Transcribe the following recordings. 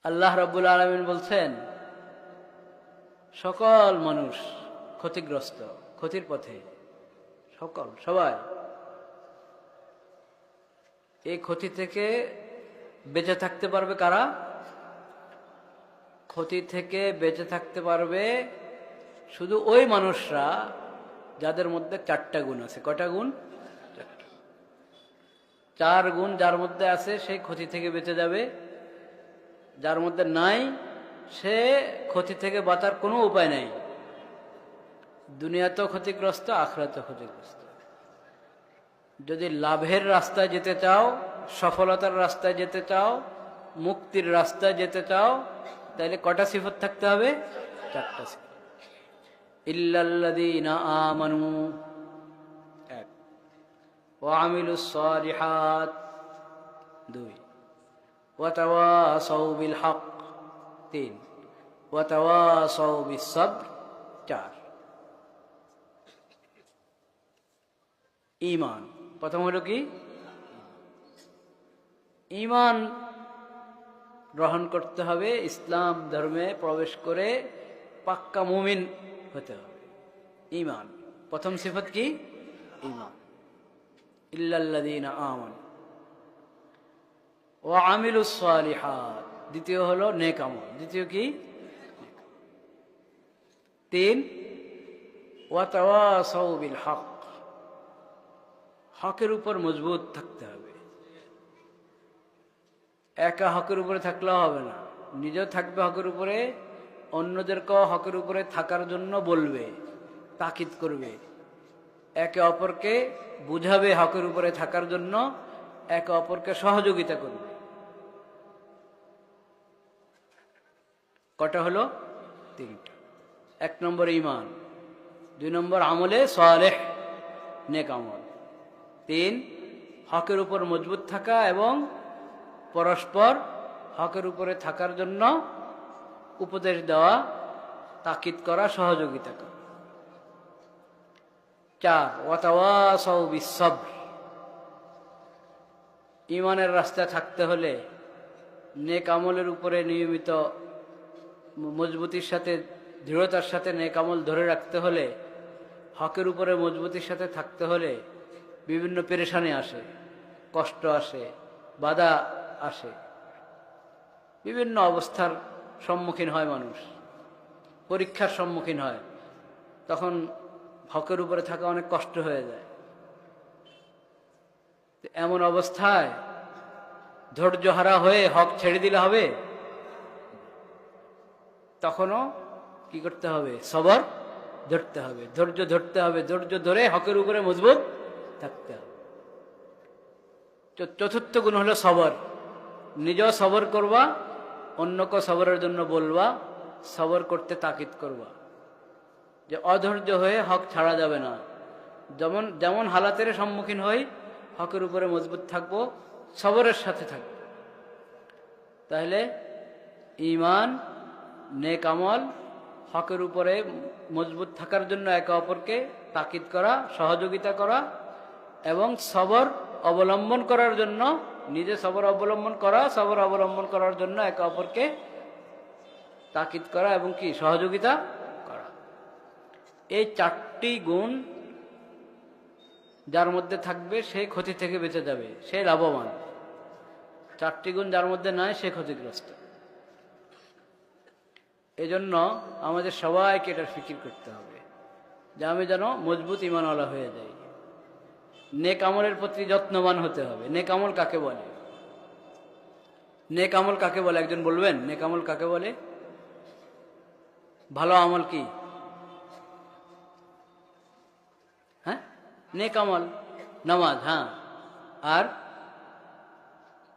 আল্লাহ রাব্বুল আলামিন বলছেন, সকল মানুষ ক্ষতিগ্রস্ত, ক্ষতির পথে, সবাই এই ক্ষতি থেকে বেঁচে থাকতে পারবে কারা? ক্ষতি থেকে বেঁচে থাকতে পারবে শুধু ওই মানুষরা যাদের মধ্যে 4টা গুণ আছে। কয়টা গুণ? 4 গুণ যার মধ্যে আছে সেই ক্ষতি থেকে বেঁচে যাবে। যার মধ্যে নাই সে ক্ষতি থেকে বাঁচার কোনো উপায় নাই। দুনিয়াতেও ক্ষতিগ্রস্ত, আখিরাতেও ক্ষতিগ্রস্ত। যদি লাভের রাস্তায় যেতে চাও, সফলতার রাস্তায় যেতে চাও, মুক্তির রাস্তায় যেতে চাও, তাহলে কটা সিফত থাকতে হবে? 4টা সিফত। ইল্লাল্লাযীনা আমানু, 1, ওয়া আমিলুস সালিহাত, 2, ওয়া তাওয়াসাউ বিল হক, 3, ওয়া তাওয়াসাউ বিস সাবর, 4। ঈমান প্রথম হলো কি? ঈমান গ্রহণ করতে হবে, ইসলাম ধর্মে প্রবেশ করে পাক্কা মুমিন হতে হবে। ঈমান প্রথম সিফত কি? ঈমান। ইল্লাল্লাযীনা আমানু ওয়া আমিলুস সালিহাত, দ্বিতীয় হলো নেক আমল। দ্বিতীয় কি? 3, ওয়া তাওয়াসাউ বিল হক, হকের উপর মজবুত থাকতে হবে। একা হকের উপরে থাকলেও হবে না, নিজেও থাকবে হকের উপরে, অন্যদেরকেও হকের উপরে থাকার জন্য বলবে, তাকিদ করবে, একে অপরকে বুঝাবে হকের উপরে থাকার জন্য, একে অপরকে সহযোগিতা করবে। কটা হলো? 3টা। 1 নম্বর ঈমান, 2 নম্বর আমলে সালেহ, নেক আমল, 3 হকের উপর মজবুত থাকা এবং পরস্পর হকের উপরে থাকার জন্য উপদেশ দেওয়া, তাকিদ করা, সহযোগিতা করা। 4, ওয়া তাওয়াসাউ বিস সাবর, ঈমানের রাস্তায় থাকতে হলে, নেক আমলের উপরে নিয়মিত মজবুতির সাথে, দৃঢ়তার সাথে নেক আমল ধরে রাখতে হলে, হকের উপরে মজবুতির সাথে থাকতে হলে বিভিন্ন পেরেশানি আসে, কষ্ট আসে, বাধা আসে, বিভিন্ন অবস্থার সম্মুখীন হয় মানুষ, পরীক্ষার সম্মুখীন হয়। তখন হকের উপরে থাকা অনেক কষ্ট হয়ে যায়। এমন অবস্থায় ধৈর্যহারা হয়ে হক ছেড়ে দিলে হবে? তখনও কি করতে হবে? সবর ধরতে হবে, ধৈর্য ধরতে হবে, ধৈর্য ধরে হকের উপরে মজবুত থাকতে হবে। 4র্থ গুণ হলো সবর। নিজেও সবর করবা, অন্যকে সবরের জন্য বলবা, সবর করতে তাকিদ করবা, যে অধৈর্য হয়ে হক ছাড়া যাবে না। যেমন হালাতের সম্মুখীন হই, হকের উপরে মজবুত থাকবো, সবরের সাথে থাকবো। তাহলে ঈমান, নেক আমল, হকের উপরে মজবুত থাকার জন্য একে অপরকে তাকিদ করা, সহযোগিতা করা, এবং সবর অবলম্বন করার জন্য, নিজে সবর অবলম্বন করা, সবর অবলম্বন করার জন্য একে অপরকে তাকিদ করা এবং কি সহযোগিতা করা। এই 4টি গুণ যার মধ্যে থাকবে সে ক্ষতি থেকে বেঁচে যাবে, সে লাভবান। 4টি গুণ যার মধ্যে নাই সে ক্ষতিগ্রস্ত। এজন্য আমাদের সবাইকে এটার ফিকির করতে হবে যে আমি যেন মজবুত ঈমানওয়ালা হয়ে যাই। নেক আমলের প্রতি যত্নবান হতে হবে। নেক আমল কাকে বলে? নেক আমল কাকে বলে? একজন বলবেন নেক আমল কাকে বলে? ভালো আমল কি? হ্যাঁ, নেক আমল নামাজ, হ্যাঁ, আর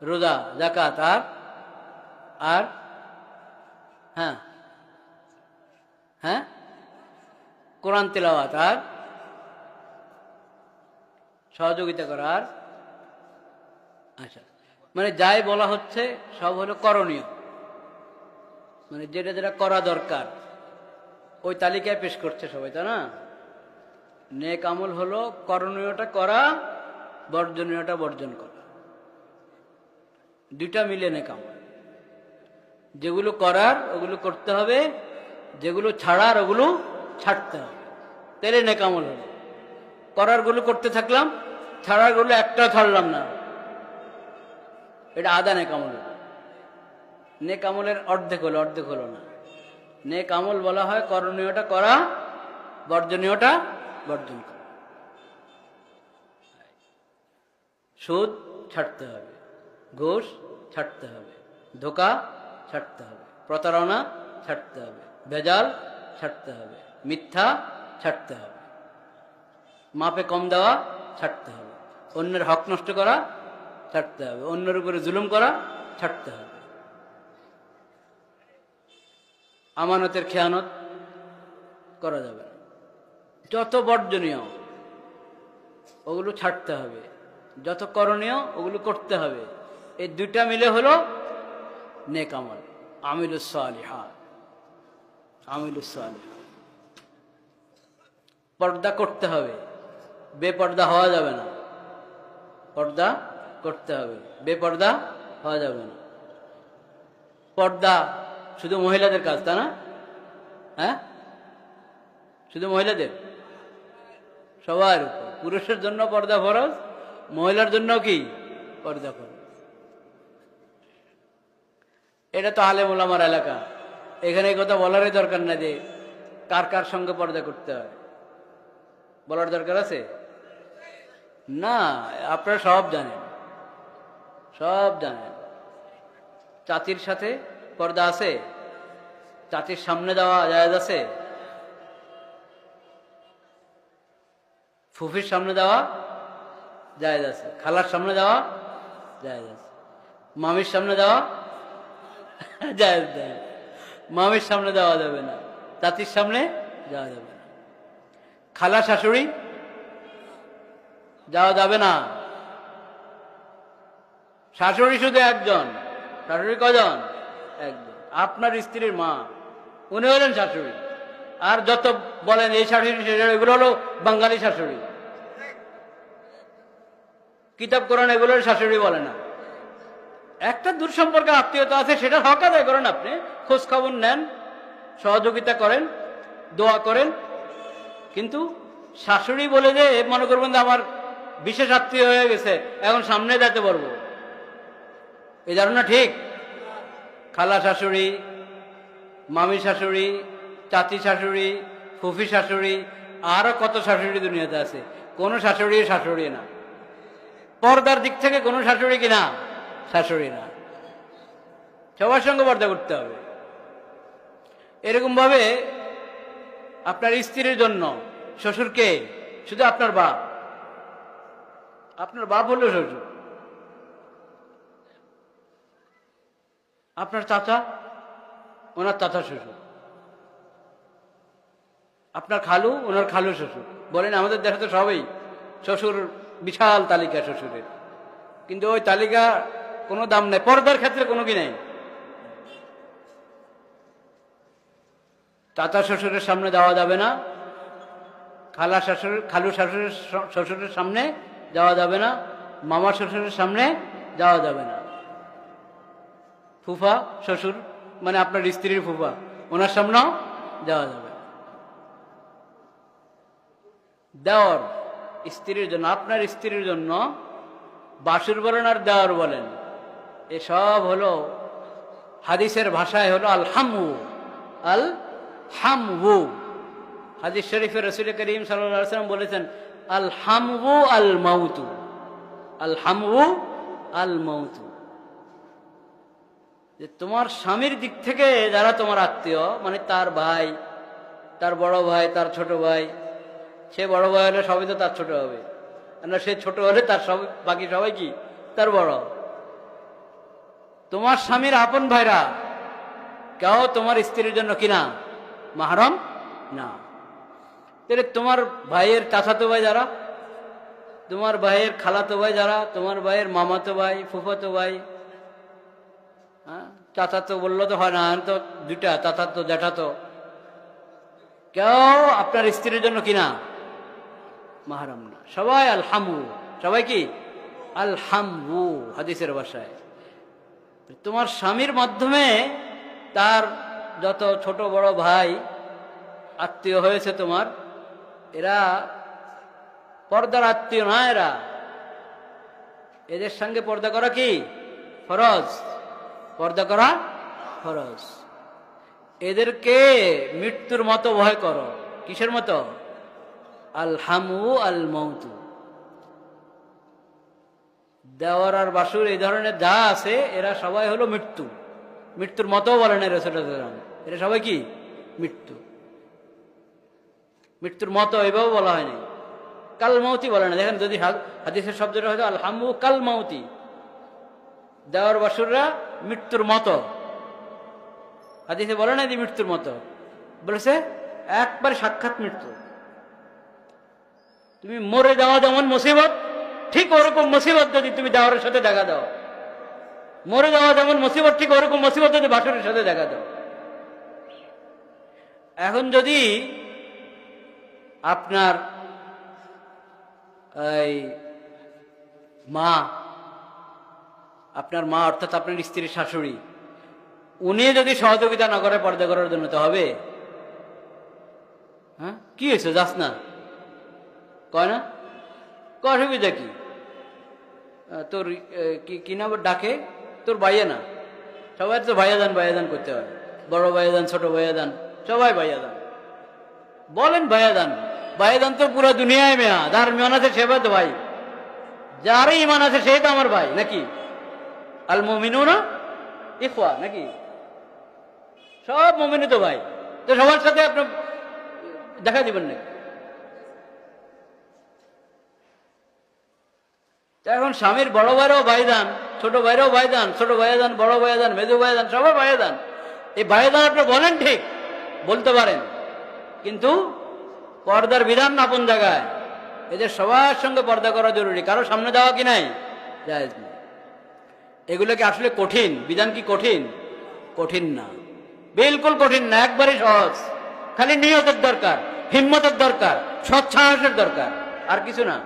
রোজা, যাকাত, আর হ্যাঁ হ্যাঁ কোরআন তেলাওয়াত, আর সহযোগিতা করা, আর আচ্ছা, মানে যাই বলা হচ্ছে সব হলো করণীয়, মানে যেটা যেটা করা দরকার ওই তালিকায় পেশ করছে সবাই, তাই না? নেক আমল হলো করণীয়টা করা, বর্জনীয়টা বর্জন করা, দুইটা মিলে নেক আমল। যেগুলো করার ওগুলো করতে হবে, যেগুলো ছাড়ার ওগুলো ছাড়তে হবে, তাহলে নেক আমল হলো। করারগুলো করতে থাকলাম, ছাড়ারগুলো একটা ছাড়লাম না, এটা আধা নেক আমল হলো। নেক আমলের অর্ধেক হলো, অর্ধেক হলো না। নেক আমল বলা হয় করণীয়টা করা, বর্জনীয়টা বর্জন করা। সুদ ছাড়তে হবে, ঘুষ ছাড়তে হবে, ধোঁকা ছাড়তে হবে, প্রতারণা ছাড়তে হবে, ভেজাল ছাড়তে হবে, মিথ্যা ছাড়তে হবে, মাপে কম দেওয়া ছাড়তে হবে, অন্যের হক নষ্ট করা ছাড়তে হবে, অন্যের উপরে জুলুম করা ছাড়তে হবে, আমানতের খেয়ানত করা যাবে না। যত বর্জনীয় ওগুলো ছাড়তে হবে, যত করণীয় ওগুলো করতে হবে। এই দুইটা মিলে হলো নেক আমল, আমিলুস সালিহাত, আমিলুস সালিহাত। পর্দা করতে হবে, বেপর্দা হওয়া যাবে না। পর্দা করতে হবে, বেপর্দা হওয়া যাবে না। পর্দা শুধু মহিলাদের কাজ, তা না? হ্যাঁ, শুধু মহিলাদের? সবার উপর। পুরুষের জন্য পর্দা ফরজ, মহিলার জন্য কি পর্দা ফরজ। এটা তো আলেম ওলামার এলাকা, এখানে এই কথা বলারই দরকার না যে কার কার সঙ্গে পর্দা করতে হয়, বলার দরকার আছে না? আপনারা সব জানেন, সব জানেন। চাচির সাথে পর্দা আছে? চাচির সামনে যাওয়া জায়েজ আছে? ফুফির সামনে যাওয়া জায়েজ আছে, খালার সামনে যাওয়া জায়েজ আছে, মামির সামনে যাওয়া জায়েজ জায়েজ। মামির সামনে যাওয়া যাবে না, চাচির সামনে যাওয়া যাবে না। খালা শাশুড়ি যাওয়া যাবে না। শাশুড়ি শুধু একজন। শাশুড়ি কজন? একজন, আপনার স্ত্রীর মা, উনি হলেন শাশুড়ি। আর যত বলেন এই শাশুড়ি শাশুড়ি, এগুলো হলো বাঙালি শাশুড়ি। কিতাব কোরআন এগুলোর শাশুড়ি বলে না। একটা দূর সম্পর্কে আত্মীয়তা আছে, সেটা হক আদায় করেন, আপনি খোঁজ খবর নেন, সহযোগিতা করেন, দোয়া করেন। কিন্তু শাশুড়ি বলে যে মনে করবেন যে আমার বিশেষ আত্মীয় হয়ে গেছে, এখন সামনে যেতে পারবো, এই ধারণা ঠিক? খালা শাশুড়ি, মামি শাশুড়ি, চাচি শাশুড়ি, ফুফি শাশুড়ি, আরো কত শাশুড়ি দুনিয়াতে আছে। কোন শাশুড়ি শাশুড়ি না। পর্দার দিক থেকে কোন শাশুড়ি কিনা শাশুড়ি না। সবার সঙ্গে পর্দা করতে হবে। এরকম ভাবে আপনার স্ত্রীর জন্য শ্বশুরকে, শুধু আপনার বাপ, আপনার বাপ হলো শ্বশুর, আপনার চাচা ওনার চাচা শ্বশুর, আপনার খালু ওনার খালু শ্বশুর। বলেন আমাদের দেশে তো সবাই শ্বশুর, বিশাল তালিকা শ্বশুরের, কিন্তু ওই তালিকা কোনো দাম নেই, পর্দার ক্ষেত্রে কোনো কি নেই। চাচা শ্বশুরের সামনে যাওয়া যাবে না, খালা শাশুড় খালু শাশুড়ের শ্বশুরের সামনে যাওয়া যাবে না, মামা শ্বশুরের সামনে যাওয়া যাবে না। ফুফা শ্বশুর মানে আপনার স্ত্রীর ফুফা, ওনার সামনেও যাওয়া যাবে না। দেওর স্ত্রীর জন্য, আপনার স্ত্রীর জন্য বাসুর বলেন আর দেওর বলেন, এসব হলো হাদিসের ভাষায় হলো আল হামু, আল হামু। হাদিস শরীফে রাসূল করিম সাল্লাল্লাহু আলাইহি ওয়াসাল্লাম বলেছেন আল হামু আল মাউতু, আল হামু আল মাউতু। যে তোমার স্বামীর দিক থেকে যারা তোমার আত্মীয়, মানে তার ভাই, তার বড় ভাই, তার ছোট ভাই, সে বড় ভাই হলে সবই তো তার ছোট হবে, না সে ছোট হলে তার সব বাকি সবাই কি তার বড়। তোমার স্বামীর আপন ভাইরা কেউ তোমার স্ত্রীর জন্য কিনা মাহরম না। তাহলে তোমার ভাইয়ের চাচাতো ভাই যারা, তোমার ভাইয়ের খালাতো ভাই যারা, তোমার ভাইয়ের মামাতো ভাই, ফুফাতো ভাই, হ্যাঁ চাচাতো বললো তো হয় না, তো দুইটা চাচাতো জ্যাঠাতো, কেউ আপনার স্ত্রীর জন্য কিনা মাহরম না। সবাই আল হামু, সবাই কি আল হামু হাদিসের ভাষায়। তোমার স্বামীর মাধ্যমে তার যত ছোট বড় ভাই আত্মীয় হয়েছে তোমার, এরা পর্দার আত্মীয় না, এদের সঙ্গে পর্দা করা কি ফরজ, পর্দা করা ফরজ। এদেরকে মৃত্যুর মতো ভয় করো। কিসের মতো? আল হামু আল মৌতু। দেওয়ার আর বাসুর এই ধরনের যা আছে এরা সবাই হলো মৃত্যু, মৃত্যুর মতো বলেন রাসূলুল্লাহ, এরা সবাই কি মৃত্যু, মৃত্যুর মতো এভাবে বলা হয়নি, কাল মৌতি বলে না। দেখেন যদি হাদিসের শব্দটা হয়তো আল হামু কাল মৌতি, দেওয়ার বাসুররা মৃত্যুর মতো, হাদিসে বলে না যে মৃত্যুর মতো, বলেছে একবার সাক্ষাৎ মৃত্যু। তুমি মরে যাওয়া যেমন মুসিবত, ঠিক ওরকম মুসিবত যদি তুমি দেওয়ারের সাথে দেখা দাও। মরে যাওয়া যেমন মুসিবত, ঠিক ওরকম মুসিবত যদি বাসুরের সাথে দেখা দাও। এখন যদি আপনার এই মা, আপনার মা অর্থাৎ আপনার স্ত্রীর শাশুড়ি, উনি যদি সহযোগিতা না করে পর্দা করার জন্য, তো হবে? হ্যাঁ, কি হয়েছে যাস না, কয় না, অসুবিধা কি? তোর কি না ডাকে, তোর ভাইয়া না, সবাই তো ভাইয়াদান ভাইয়াদান করতে হয়, বড় ভাইয়াদান ছোট ভাইয়াদান সবাই ভাইয়াদান বলেন, ভাইয়াদান ভাইয়াদান তো পুরো দুনিয়ায় মেয়া, যার ইমান আছে সে তো ভাই, যারই ইমান আছে সেই তো আমার ভাই, নাকি? আল মুমিনুনা ইখওয়া, নাকি? সব মুমিন তো ভাই, তো সবার সাথে আপনি দেখা দিবেন নাকি? এখন স্বামীর বড় ভাইরাও ভাইদান, ছোট ভাইরাও ভাইদান, ছোট ভাইয়াদান, বড় ভাইয়াদান, মেজো ভাইয়াদান, সবাই ভাইয়াদান। এই ভাইয়াদান আপনি বলেন, ঠিক বলতে পারেন, কিন্তু পর্দার বিধান না আপন জায়গায়। এদের সবার সঙ্গে পর্দা করা জরুরি, কারো সামনে দেওয়া কি নাই জায়েজ নেই। এগুলো কি আসলে কঠিন? বিধান কি কঠিন? কঠিন না, বিলকুল কঠিন না, একবারই সহজ। খালি নিয়তের দরকার, হিম্মতের দরকার, সৎসাহসের দরকার, আর কিছু না।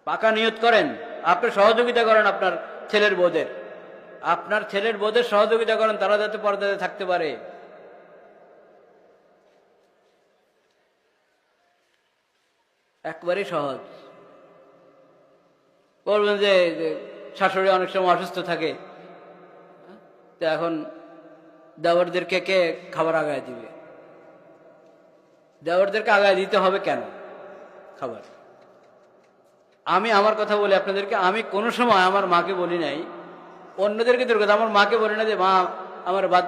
পাকা নিয়ত করেন, আপনি সহযোগিতা করেন আপনার ছেলের বোধের, আপনার ছেলের বোধের সহযোগিতা করেন, তারা যাতে পর্দাতে থাকতে পারে। একবারই সহজ। বলবেন যে শাশুড়ি অনেক সময় অসুস্থ থাকে, তো এখন দেওয়ারদেরকে কে খাবার আগায় দিবে? দেওয়ারদেরকে আগায় দিতে হবে কেন খাবার? আমি আমার কথা বলি আপনাদেরকে, আমি কোনো সময় আমার মাকে বলি নাই, অন্যদেরকে দূর কথা, আমার মাকে বলি না যে মা আমার ভাত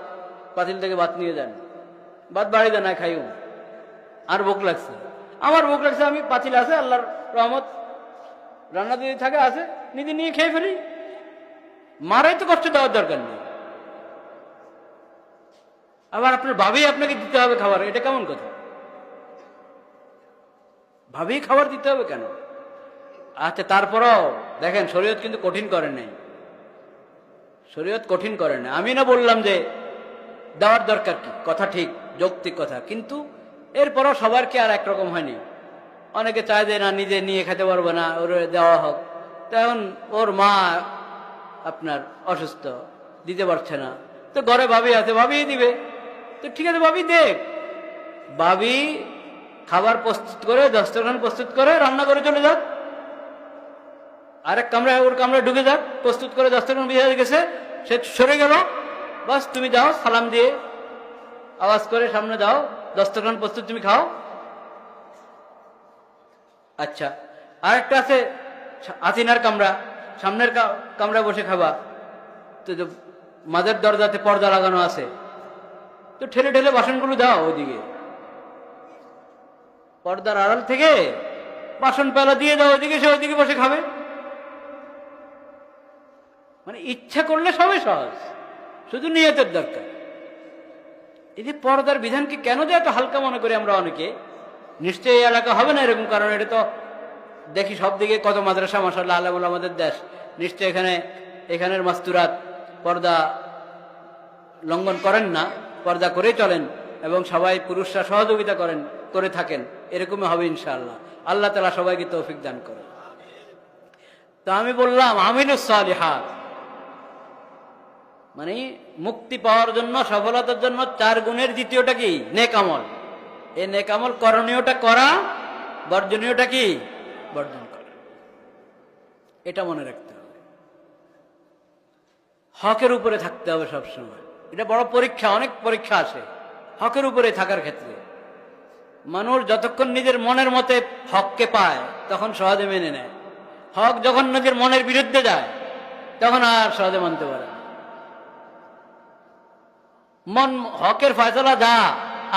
পাতিল থেকে ভাত নিয়ে যান, ভাত বাড়িতে না খাইও, আর ভোক লাগছে, আমার ভোক লাগছে, আমি পাতিল আছে আল্লাহর রহমত, রান্না যদি থাকে আছে, নিজে নিয়ে খেয়ে ফেলি, মারাই তো কষ্ট দেওয়ার দরকার নেই। আবার আপনার ভাবেই আপনাকে দিতে হবে খাবার, এটা কেমন কথা? ভাবেই খাবার দিতে হবে কেন? আচ্ছা, তারপরও দেখেন শরীয়ত কিন্তু কঠিন করে নাই, শরীয়ত কঠিন করে না। আমি না বললাম যে দেওয়ার দরকার কি, কথা ঠিক, যৌক্তিক কথা, কিন্তু এরপরও সবার কি আর একরকম হয়নি। অনেকে চায় যে না নিজে নিয়ে খেতে পারবে না, ওর দেওয়া হোক। তখন ওর মা আপনার অসুস্থ, দিতে পারছে না, তো ঘরে ভাবি আছে, ভাবিই দিবে, তো ঠিক আছে ভাবি দেখ, ভাবি খাবার প্রস্তুত করে, দস্তরখান প্রস্তুত করে রান্না করে চলে যাক, আরেক কামরায় ওর কামরায় ঢুকে যাক, প্রস্তুত করে দস্তরখান বিছিয়ে গেছে, সে সরে গেল, বাস তুমি যাও সালাম দিয়ে আওয়াজ করে সামনে দাও, দস্তরখান প্রস্তুত, তুমি খাও। আচ্ছা, আরেকটা আছে আতিনার কামরা, সামনের কামরায় বসে খাবা, তো মাঝের দরজাতে পর্দা লাগানো আছে, তো ঠেলে ঠেলে বাসনগুলো দাও ওইদিকে, পর্দার আড়াল থেকে বাসন পেলা দিয়ে দাও ওইদিকে, সে ওইদিকে বসে খাবে। মানে ইচ্ছা করলে সবই সহজ, শুধু নিয়তের দরকার। এই যে পর্দার বিধানকে কেন যে এত হালকা মনে করি আমরা অনেকে, নিশ্চয়ই এই এলাকা হবে না এরকম, কারণ এটা তো দেখি সব দিকে কত মাদ্রাসা, মাশাআল্লাহ, আলেমুল আমাদের দেশ, নিশ্চয় এখানের মাস্তুরাত পর্দা লঙ্ঘন করেন না, পর্দা করে চলেন, এবং সবাই পুরুষরা সহযোগিতা করে থাকেন, এরকমই হবে ইনশাআল্লাহ। আল্লাহ তাআলা সবাইকে তৌফিক দান করেন। তো আমি বললাম আমিলুস সালিহাত, মানে মুক্তি পাওয়ার জন্য, সফলতার জন্য 4 গুণের দ্বিতীয়টা কি? নেক আমল। এই নেক আমল করণীয়টা করা, বর্জনীয়টা কি? বর্জন করা। এটা মনে রাখতে হবে। হকের উপরে থাকতে হবে সবসময়। এটা বড় পরীক্ষা, অনেক পরীক্ষা আসে হকের উপরে থাকার ক্ষেত্রে। মানুষ যতক্ষণ নিজের মনের মতে হককে পায় তখন সহজে মেনে নেয়। হক যখন নিজের মনের বিরুদ্ধে যায় তখন আর সহজে মানতে পারে না। মন হকের ফয়সালা যা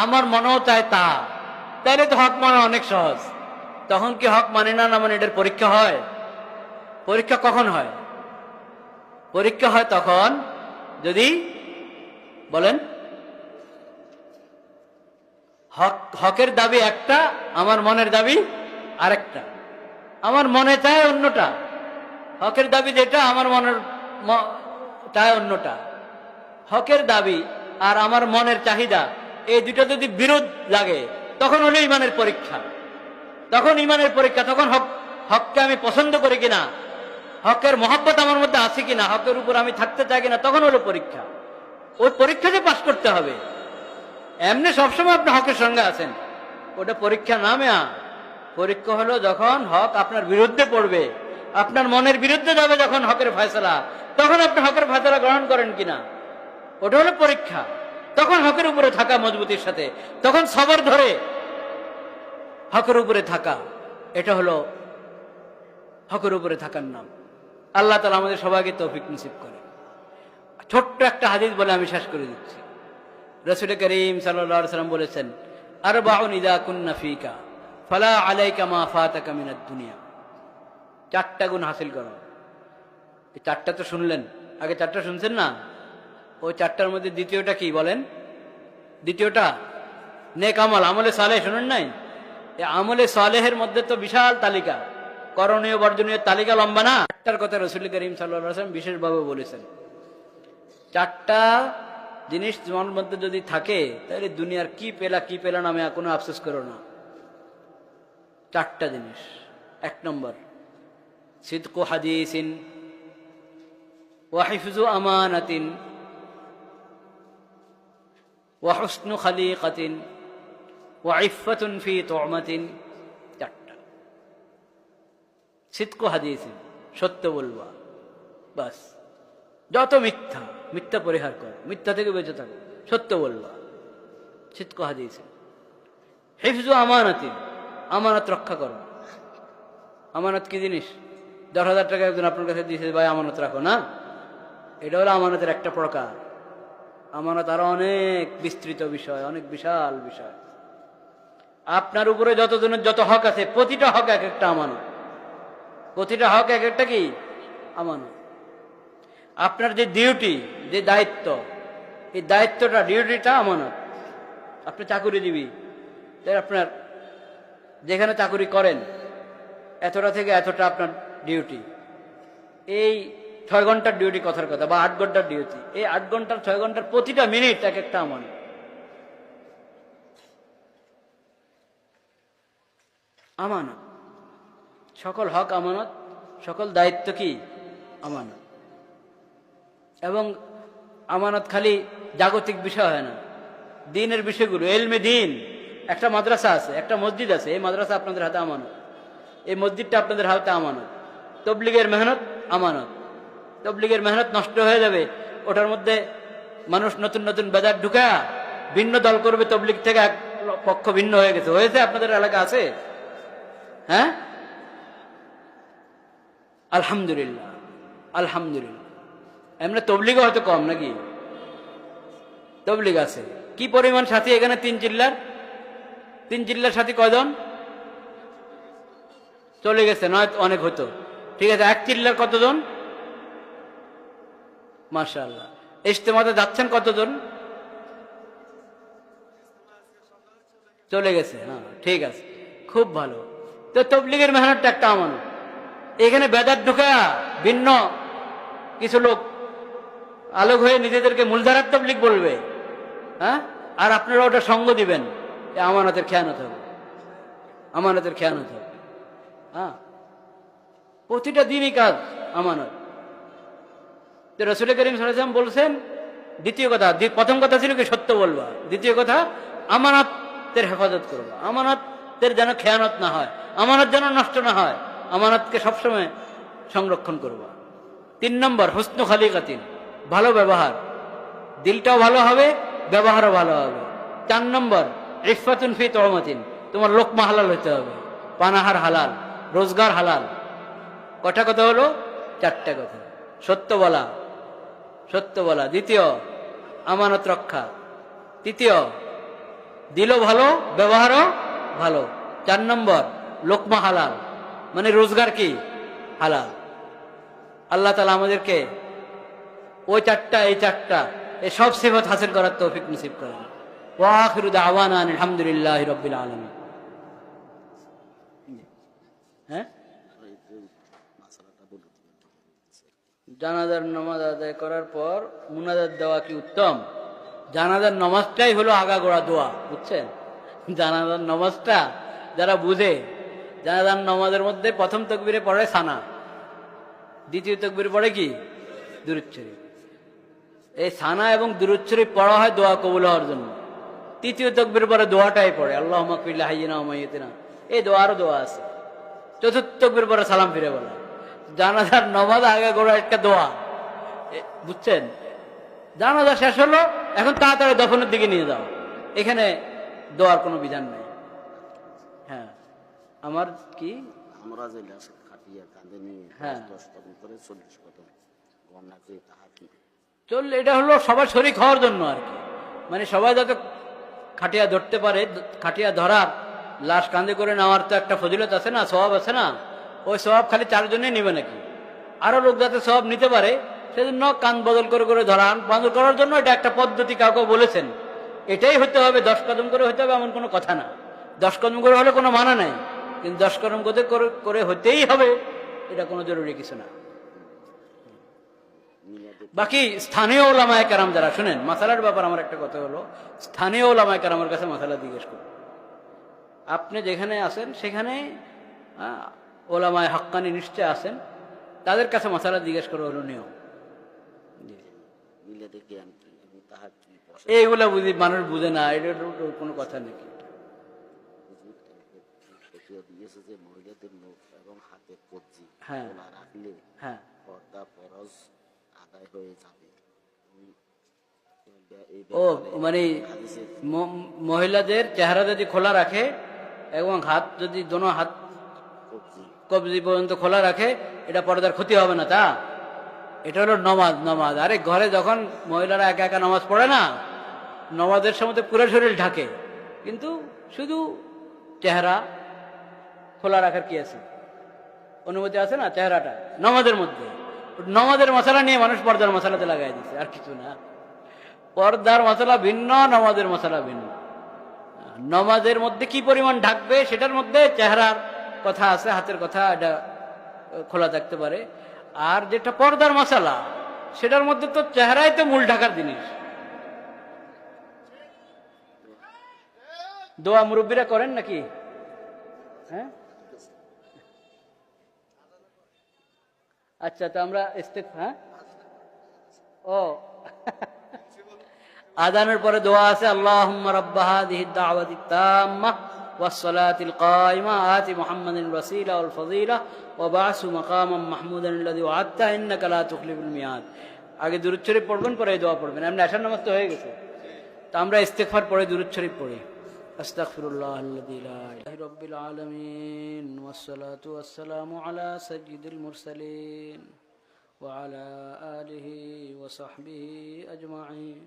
আমার মনেও চায় তা, তাইলে তো হক মানা অনেক সহজ। তখন কি হক মানে না না মানে এটার পরীক্ষা হয়? পরীক্ষা কখন হয়? পরীক্ষা হয় তখন যদি বলেন হকের দাবি একটা, আমার মনের দাবি আরেকটা। আমার মনে চায় অন্যটা, হকের দাবি যেটা আমার মনের চায় অন্যটা। হকের দাবি আর আমার মনের চাহিদা এই দুটো যদি বিরোধ লাগে তখন হলো ইমানের পরীক্ষা। তখন ইমানের পরীক্ষা, তখন হককে আমি পছন্দ করি কিনা, হকের মহব্বত আমার মধ্যে আছে কিনা, হকের উপর আমি থাকতে চাই কিনা, তখন হলো পরীক্ষা। ওই পরীক্ষাতে পাস করতে হবে। এমনি সবসময় আপনি হকের সঙ্গে আছেন, ওটা পরীক্ষা না মেয়া। পরীক্ষা হলো যখন হক আপনার বিরুদ্ধে পড়বে, আপনার মনের বিরুদ্ধে যাবে যখন হকের ফয়সালা, তখন আপনি হকের ফয়সালা গ্রহণ করেন কিনা, ওটা হলো পরীক্ষা। তখন হকের উপরে থাকা মজবুতির সাথে, তখন সবর ধরে হকের উপরে থাকা, এটা হলো হকের উপরে থাকার নাম। আল্লাহ তাআলা আমাদের সবাইকে তৌফিক নসিব করে। ছোট্ট একটা হাদিস বলে আমি শেষ করে দিচ্ছি। রাসূল করিম সাল্লাল্লাহু আলাইহি ওয়াসাল্লাম বলেছেন, আরবাউন ইযা কুন্না ফীকা ফালা আলাইকা মা ফাতাকা মিনাদ দুনিয়া। 4টা গুণ হাসিল করো। এই 4টা তো শুনলেন, আগে 4টা শুনছেন না? ওই 4টার মধ্যে দ্বিতীয়টা কি বলেন? দ্বিতীয়টা নেক আমল, আমলে সালেহ। শুনেন নাই? এই আমলে সালেহের মধ্যে তো বিশাল তালিকা, করণীয় বর্জনীয় তালিকা লম্বা না? 4টার কথা রাসূল করিম সাল্লাল্লাহু আলাইহি ওয়াসাল্লাম বিশেষভাবে বলেছেন। 4টা জিনিস তোমার মধ্যে যদি থাকে তাহলে দুনিয়ার কি পেলা নামে কোনো আফসোস করো না। 4টা জিনিস। 1 নম্বর সিদকু হাদিসিন ওয়া হিফযু আমানাতিন ওয়া হুসনু খালিকাতিন ওয়া ইফফাতুন ফি তু'মাতিন। 4টা। সিদকু হাদিসিন, সত্য বলবা, বাস। যত মিথ্যা, মিথ্যা পরিহার কর, মিথ্যা থেকে বেঁচে থাকো, সত্য বলবা, সিদকু হাদিসিন। হিফযু আমানাতিন, আমানত রক্ষা করো। আমানত কি জিনিস? 10,000 টাকা একজন আপনার কাছে দিয়েছে, ভাই আমানত রাখো না, এটা হলো আমানতের একটা প্রকার। আমানত আরো অনেক বিস্তৃত বিষয়, অনেক বিশাল বিষয়। আপনার উপরে যতজনের যত হক আছে, প্রতিটা হক এক একটা আমানত। প্রতিটা হক এক একটা কি? আমানত। আপনার যে ডিউটি, যে দায়িত্ব, এই দায়িত্বটা, ডিউটিটা আমানত। আপনি চাকুরিজীবী, তাই আপনার যেখানে চাকুরি করেন এতটা থেকে এতটা আপনার ডিউটি। এই 6 ঘন্টার ডিউটি কথার কথা, বা 8 ঘন্টার ডিউটি। এই 8 ঘন্টার 6 ঘন্টার প্রতিটা মিনিট এক একটা আমানত। আমানত। সকল হক আমানত, সকল দায়িত্ব কি? আমানত। এবং আমানত খালি জাগতিক বিষয় হয় না, দিনের বিষয়গুলো, এলমে দিন। একটা মাদ্রাসা আছে, একটা মসজিদ আছে, এই মাদ্রাসা আপনাদের হাতে আমানত, এই মসজিদটা আপনাদের হাতে আমানত। তবলিগের মেহনত আমানত। তবলিগের মেহনত নষ্ট হয়ে যাবে, ওটার মধ্যে মানুষ নতুন নতুন বেদাত ঢুকা ভিন্ন দল করবে, তবলিগ থেকে এক পক্ষ ভিন্ন হয়ে গেছে। হয়েছে আপনাদের এলাকা আছে? হ্যাঁ, আলহামদুলিল্লাহ, আলহামদুলিল্লাহ। এমনি তবলিগও হয়তো কম নাকি? তবলিগ আছে। কি পরিমাণ সাথী এখানে? 3 জিল্লার সাথী কয়জন? চলে গেছে, নয় অনেক হতো। ঠিক আছে, 1 জিল্লার কতজন? মাশাআল্লাহ। ইজতেমাতে যাচ্ছেন কতজন? চলে গেছে। হ্যাঁ, ঠিক আছে, খুব ভালো। তো তবলিগের মেহনতটা একটা আমানত। এখানে বেদাত ঢুকা ভিন্ন কিছু লোক আলোক হয়ে নিজেদেরকে মূলধারার তবলিগ বলবে, হ্যাঁ, আর আপনারা ওটা সঙ্গ দিবেন। আমানতের খেয়ানত হবে, আমানতের খেয়ানত হবে। হ্যাঁ, প্রতিটা দিনই কাজ আমানত। তো রাসূল করিম সাল্লাল্লাহু আলাইহি ওয়াসাল্লাম বলছেন দ্বিতীয় কথা, প্রথম কথা ছিল কি সত্য বলবা, দ্বিতীয় কথা আমানতের হেফাজত করবা, আমানতের যেন খেয়ানত না হয়, আমানত যেন নষ্ট না হয়, আমানতকে সবসময় সংরক্ষণ করবা। 3 নম্বর হুসনু খালিকাতিন, ভালো ব্যবহার, দিলটাও ভালো হবে, ব্যবহারও ভালো হবে। 4 নম্বর ইফফাতুন ফি তুমাতিন, তোমার লোকমা হালাল হতে হবে, পানাহার হালাল, রোজগার হালাল। কটা কথা হলো? 4টা কথা। সত্য বলা, সত্য বলা। দ্বিতীয় আমানত রক্ষা। তৃতীয় দিলও ভালো, ব্যবহারও ভালো। 4 নম্বর লোকমা হালাল, মানে রোজগার কি হালাল। আল্লাহ তাআলা আমাদেরকে ওই 4টা এই 4টা এই সব সিফাত হাসিল করার তৌফিক নসিব করেন। ওয়া আখিরু দাওয়ানা আলহামদুলিল্লাহি রাব্বিল আলামিন। হ্যাঁ, জানাজার নামাজ আদায় করার পর মুনাজাত দেওয়া কি উত্তম? জানাজার নামাজটাই হলো আগাগোড়া দোয়া, বুঝছেন? জানাজার নামাজটা যারা বুঝে, জানাজার নামাজের মধ্যে প্রথম তাকবীরে পড়ে সানা, দ্বিতীয় তাকবীরে পড়ে কি দুরূদ শরীফ। এই সানা এবং দুরূদ শরীফ পড়া হয় দোয়া কবুল হওয়ার জন্য। তৃতীয় তাকবীর পরে দোয়াটাই পড়ে, আল্লাহুম্মা কফির লিহাইয়িনা ওয়া মাইয়িতিনা, এই দোয়ারও দোয়া আছে। চতুর্থ তাকবীর পরে সালাম ফিরে বলা। জানাজার নামাজ আগে গোড়া একটা দোয়া, বুঝছেন? জানাজা শেষ হলো, এখন তাড়াতাড়ি দফনের দিকে নিয়ে যাও, এখানে দোয়ার কোনো বিধান নেই। হ্যাঁ, আমার কি আমরা যে লাশ খাটিয়া কাঁধে নিয়ে হ্যাঁ 10 কদম করে 40 কদম গণনা করে তাহার চললে, এটা হলো সবাই শরীক হওয়ার জন্য আর কি, মানে সবাই যাতে খাটিয়া ধরতে পারে। খাটিয়া ধরার, লাশ কাঁধে করে নেওয়ার তো একটা ফজিলত আছে না, সওয়াব আছে না? ওই সওয়াব খালি 4 জনেই নিবে নাকি? আরো লোক যাতে সওয়াব নিতে পারে সেজন্য কান বদল করে করে ধরান বদল করার জন্য এটা একটা পদ্ধতি কাউকে বলেছেন। এটাই হতে হবে, 10 কদম করে হতে হবে এমন কোনো কথা না। 10 কদম করে হলে কোনো মানা নাই, কিন্তু 10 কদম করে হতেই হবে এটা কোনো জরুরি কিছু না। বাকি স্থানীয় ওলামায়ে কেরাম যারা, শুনেন মাসালার ব্যাপার আমার একটা কথা হলো, স্থানীয় ওলামায়ে কেরামের কাছে মাসালা জিজ্ঞেস করুন। আপনি যেখানে আছেন সেখানে ওলামায়ে হাক্কানি নিশ্চয় আছেন, তাদের কাছে মাসালা জিজ্ঞেস করা হলো নিয়ম। এইগুলা বুঝি মানুষ বুঝে না, এটার কোনো কথা নাকি? মহিলাদের মুখ এবং হাতের কবজি হ্যাঁ রাখলে হ্যাঁ পর্দা ফরজ আদায় হয়ে যাবে। ও মানে মহিলাদের চেহারা যদি খোলা রাখে এবং হাত যদি দোনো হাত কবজি পর্যন্ত খোলা রাখে, এটা পর্দার ক্ষতি হবে না, তা? এটা হলো নমাজ। নমাজ, আরে ঘরে যখন মহিলারা একা একা নামাজ পড়ে না, নমাজের সময় তো পুরো শরীর ঢাকে, কিন্তু শুধু চেহারা খোলা রাখার কি আছে? অনুমতি আছে না চেহারাটা নমাজের মধ্যে? নমাজের মশলা নিয়ে মানুষ পর্দার মশলাতে লাগাই দিচ্ছে, আর কিছু না। পর্দার মশলা ভিন্ন, নমাজের মশলা ভিন্ন। নমাজের মধ্যে কি পরিমাণ ঢাকবে সেটার মধ্যে চেহারার কথা আছে, হাতের কথা, এটা খোলা থাকতে পারে। আর যেটা পর্দার মশলা, সেটার মধ্যে তো চেহারাই তো মূল ঢাকার জিনিস। দোয়া মুরব্বীরা করেন নাকি? হ্যাঁ, আচ্ছা, তো আমরা হ্যাঁ, ও আযানের পরে দোয়া আছে, আল্লাহুম্মা রাব্বা হাযিহিদ দাওয়াতিত তাম্মাহ ওয়াস সালাতিল কায়িমা আতি মুহাম্মাদিন ওয়াসিলা ওয়াল ফাযিলা ওয়া বা'সু মাকামান মাহমুদান আল্লাযী ওয়া'আদতা ইন্নাকা লা তুখলিফুল মিয়াদ। আগে দুরূদ শরীফ পড়বেন, পরে এই দোয়া পড়বেন। এমনি আশার নামাজ তো হয়ে গেছে, তা আমরা ইস্তিগফার পড়ে দুরূদ শরীফ পড়ি। আস্তাগফিরুল্লাহাল্লাযী লা ইলাহা ইল্লা রাব্বিল আলামিন ওয়াস সালাতু ওয়াস সালামু আলা সাইয়্যিদিল মুরসালিন ওয়া আলা আলিহি ওয়া সাহবিহি আজমাইন।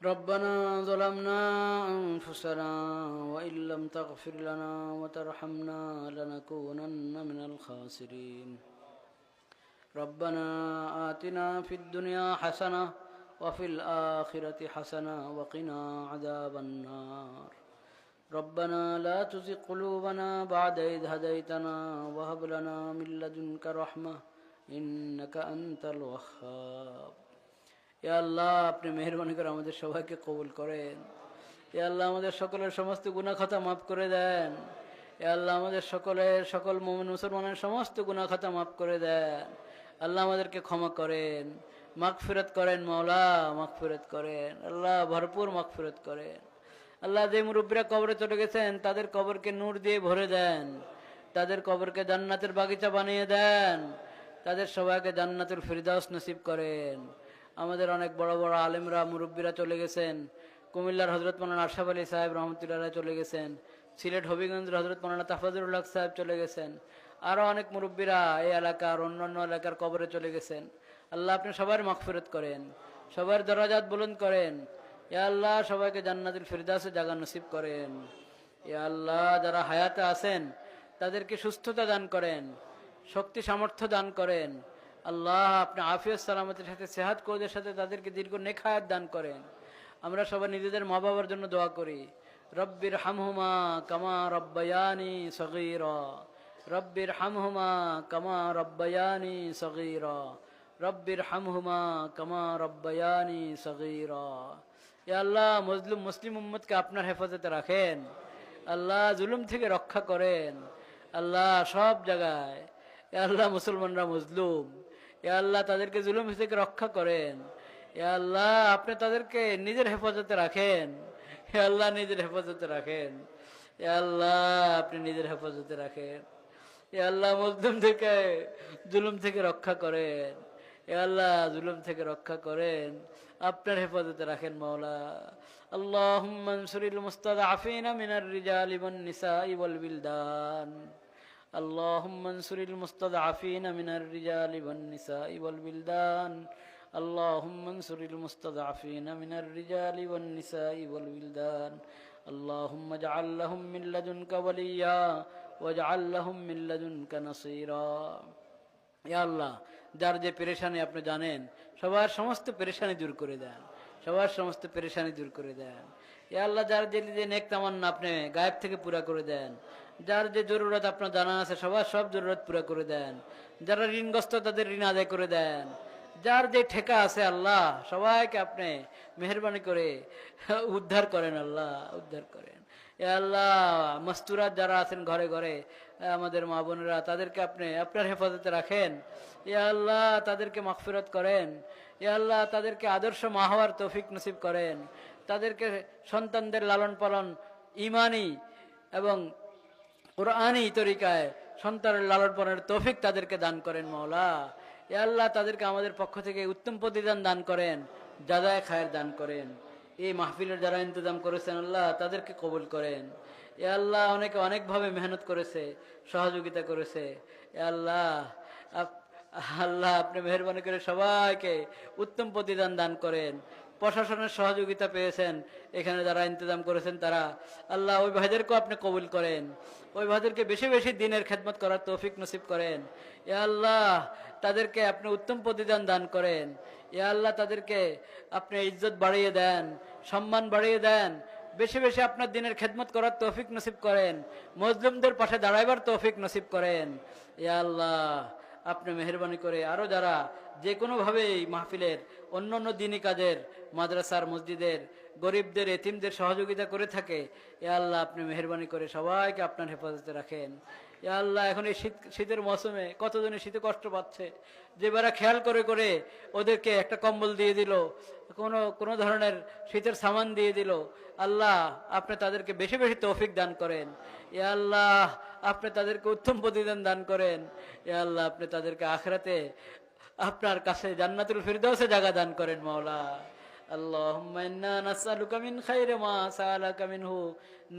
ربنا ظلمنا أنفسنا وإن لم تغفر لنا وترحمنا لنكونن من الخاسرين. ربنا آتنا في الدنيا حسنة وفي الآخرة حسنة وقنا عذاب النار. ربنا لا تزغ قلوبنا بعد إذ هديتنا وهب لنا من لدنك رحمة إنك أنت الوهاب. ইয়া আল্লাহ, আপনি মেহেরবানি করে আমাদের সবাইকে কবুল করেন। ইয়া আল্লাহ, আমাদের সকলের সমস্ত গুনাহ খাতা মাফ করে দেন। ইয়া আল্লাহ, আমাদের সকল মুমিন মুসলমানের সমস্ত গুনাহ খাতা মাফ করে দেন। আল্লাহ আমাদেরকে ক্ষমা করেন, মাগফিরাত করেন মাওলা, মাগফিরাত করেন আল্লাহ, ভরপুর মাগফিরাত করেন আল্লাহ। যে মুরব্বীরা কবরে চলে গেছেন তাদের কবরকে নূর দিয়ে ভরে দেন, তাদের কবরকে জান্নাতের বাগিচা বানিয়ে দেন, তাদের সবাইকে জান্নাতুল ফিরদাউস নসিব করেন। আমাদের অনেক বড় বড় আলেমরা মুরব্বীরা চলে গেছেন। কুমিল্লার হজরত মৌলানা আশরাফ আলী সাহেব রহমতুল্লাহ চলে গেছেন। সিলেট হবিগঞ্জের হজরত মৌলানা তাফাজুল হক সাহেব চলে গেছেন। আরো অনেক মুরব্বীরা এই এলাকার অন্যান্য এলাকার কবরে চলে গেছেন। আল্লাহ আপনি সবার মাগফিরাত করেন, সবার দরাজাত বুলন্দ করেন। ইয়া আল্লাহ সবাইকে জান্নাতুল ফিরদাউসে জায়গা নসিব করেন। ইয়া আল্লাহ যারা হায়াতে আছেন তাদেরকে সুস্থতা দান করেন, শক্তি সামর্থ্য দান করেন। আল্লাহ আপনি আফিয়ত সালামতের সাথে সেহাত কোদের সাথে তাদেরকে দীর্ঘ নেক হায়াত দান করেন। আমরা সবাই নিজেদের মা বাবার জন্য দোয়া করি। রব্বির হামহুমা কামা রব্বায়ানি সগীরা, রব্বির হামহুমা কামা রব্বায়ানি সগীরা, রব্বির হামহুমা কামা রব্বায়ানি সগীরা। ইয়া আল্লাহ মজলুম মুসলিম উম্মতকে আপনার হেফাজতে রাখেন আল্লাহ, জুলুম থেকে রক্ষা করেন আল্লাহ সব জায়গায়। ইয়া আল্লাহ মুসলমানরা মজলুম, ইয়া আল্লাহ তাদেরকে জুলুম থেকে রক্ষা করেন। ইয়া আল্লাহ আপনি তাদেরকে নিজের হেফাজতে রাখেন, ইয়া আল্লাহ নিজের হেফাজতে রাখেন। ইয়া আল্লাহ আপনি নিজের হেফাজতে রাখেন। ইয়া আল্লাহ মজলুম থেকে জুলুম থেকে রক্ষা করেন, ইয়া আল্লাহ জুলুম থেকে রক্ষা করেন, আপনার হেফাজতে রাখেন মাওলা। আল্লাহুম্মা আনসুরিল মুস্তাদআফিনা মিনার রিজালি ওয়ান নিসাই ওয়াল বিলদান, আল্লাহুম্মা আনসুরিল মুস্তাদআফিনা মিনার রিজালি ওয়ান নিসাই ওয়াল বিলদান, আল্লাহুম্মা আনসুরিল মুস্তাদআফিনা মিনার রিজালি ওয়ান নিসাই ওয়াল বিলদান, আল্লাহুম্মা ইজআল লাহুম মিন লাদুনকা ওয়ালিয়্যা ওয়াজআল লাহুম মিন লাদুনকা নাসীরা। ইয়া আল্লাহ যার যে পেরেশানি আপনি জানেন, সবার সমস্ত পেরেশানি দূর করে দেন, সবার সমস্ত পেরেশানি দূর করে দেন। ইয়া আল্লাহ যার যে নেক তামান্না আপনি গায়েব থেকে পুরা করে দেন, যার যে জরুরত আপনার জানা আছে সবার সব জরুরত পুরা করে দেন, যারা ঋণগ্রস্ত তাদের ঋণ আদায় করে দেন, যার যে ঠেকা আছে আল্লাহ সবাইকে আপনি মেহেরবানি করে উদ্ধার করেন আল্লাহ, উদ্ধার করেন। ইয়া আল্লাহ মস্তুরাত যারা আছেন ঘরে ঘরে আমাদের মা বোনেরা তাদেরকে আপনি আপনার হেফাজতে রাখেন। ইয়া আল্লাহ তাদেরকে মাগফিরাত করেন, ইয়া আল্লাহ তাদেরকে আদর্শ মা হওয়ার তৌফিক নসিব করেন, তাদেরকে সন্তানদের লালন পালন ঈমানি এবং কুরআনী তরিকায় সন্তানের লালন পালনের তৌফিক তাদেরকে দান করেন মাওলা। ইয়া আল্লাহ তাদেরকে আমাদের পক্ষ থেকে উত্তম প্রতিদান দান করেন, জাযায়ে খায়ের দান করেন। এই মাহফিলের যারা ইন্তজাম করেছেন আল্লাহ তাদেরকে কবুল করেন। ইয়া আল্লাহ অনেকে অনেকভাবে মেহনত করেছে, সহযোগিতা করেছে। ইয়া আল্লাহ আল্লাহ আপনি মেহেরবানি করে সবাইকে উত্তম প্রতিদান দান করেন। প্রশাসনের সহযোগিতা পেয়েছেন এখানে যারা ইন্তজাম করেছেন তারা, আল্লাহ ওই ভাইদেরকেও আপনি কবুল করেন, ওই ভাইদেরকে বেশি বেশি দিনের খেদমত করার তৌফিক নসিব করেন। ইয়া আল্লাহ তাদেরকে আপনি উত্তম প্রতিদান দান করেন। ইয়া আল্লাহ তাদেরকে আপনি ইজ্জত বাড়িয়ে দেন, সম্মান বাড়িয়ে দেন, বেশি বেশি আপনার দিনের খেদমত করার তৌফিক নসিব করেন, মজলুমদের পাশে দাঁড়াইবার তৌফিক নসিব করেন। ইয়া আল্লাহ আপনি মেহেরবানি করে আরো যারা যে কোনোভাবে এই মাহফিলের অন্য অন্য দিনী কাজের মাদ্রাসার মসজিদের গরিবদের এতিমদের সহযোগিতা করে থাকে, ইয়া আল্লাহ আপনি মেহেরবানি করে সবাইকে আপনার হেফাজতে রাখেন। ইয়া আল্লাহ এখন এই শীতের মৌসুমে কতজনে শীতে কষ্ট পাচ্ছে, যে বেড়া খেয়াল করে করে ওদেরকে একটা কম্বল দিয়ে দিল, কোনো ধরনের শীতের সামান দিয়ে দিল, আল্লাহ আপনি তাদেরকে বেশি বেশি তৌফিক দান করেন। ইয়া আল্লাহ আপনি তাদেরকে উত্তম প্রতিদান দান করেন। ইয়া আল্লাহ আপনি তাদেরকে আখিরাতে আপনার কাছে জান্নাতুল ফিরদাউসে জায়গা দান করেন মাওলা। আল্লাহুম্মা ইন্না নাসআলুকা মিন খায়রি মা সাআলাকা মিনহু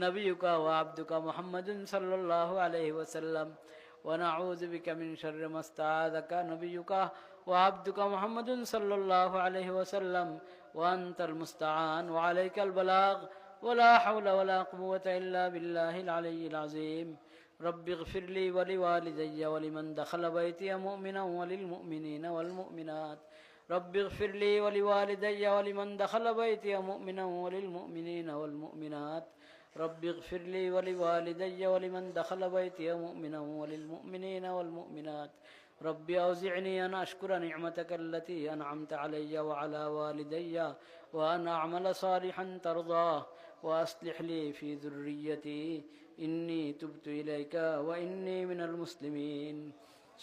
নাবিয়ুকা ওয়া আবদুকা মুহাম্মাদুন সাল্লাল্লাহু আলাইহি ওয়াসাল্লাম ওয়া নাউযু বিকা মিন শাররি মা ইসতাআযাকা নাবিয়ুকা ওয়া আবদুকা মুহাম্মাদুন সাল্লাল্লাহু আলাইহি ওয়াসাল্লাম ওয়া আনতাল মুস্তাআন ওয়া আলাইকাল বালাগ ওয়া লা হাওলা ওয়া লা কুওয়াতা ইল্লা বিল্লাহিল আলিয়্যিল আযীম। رب اغفر لي ولوالدي ولمن دخل بيتي مؤمنا وللمؤمنين والمؤمنات. رب اغفر لي ولوالدي ولمن دخل بيتي مؤمنا وللمؤمنين والمؤمنات. رب اغفر لي ولوالدي ولمن دخل بيتي مؤمنا وللمؤمنين والمؤمنات. رب أوزعني أن أشكر نعمتك التي أنعمت علي وعلى والدي وأن أعمل صالحا ترضاه وأصلح لي في ذريتي إني تبت إليك وإني من المسلمين.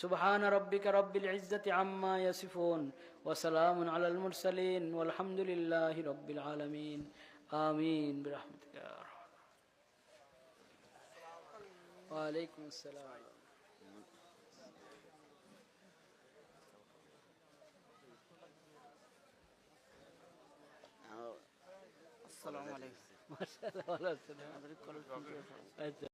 সুবহান রাব্বিকা রাব্বিল ইজ্জাতি আম্মা ইয়াসিফুন ওয়া সালামুন আলাল মুরসালিন ওয়ালহামদুলিল্লাহি রাব্বিল আলামিন আমিন বিরহমাতিকা ইয়া আরহাম। ওয়া আলাইকুম আসসালাম। আসসালামু আলাইকুম। মাশাআল্লাহ, ভালো আছেন? আচ্ছা।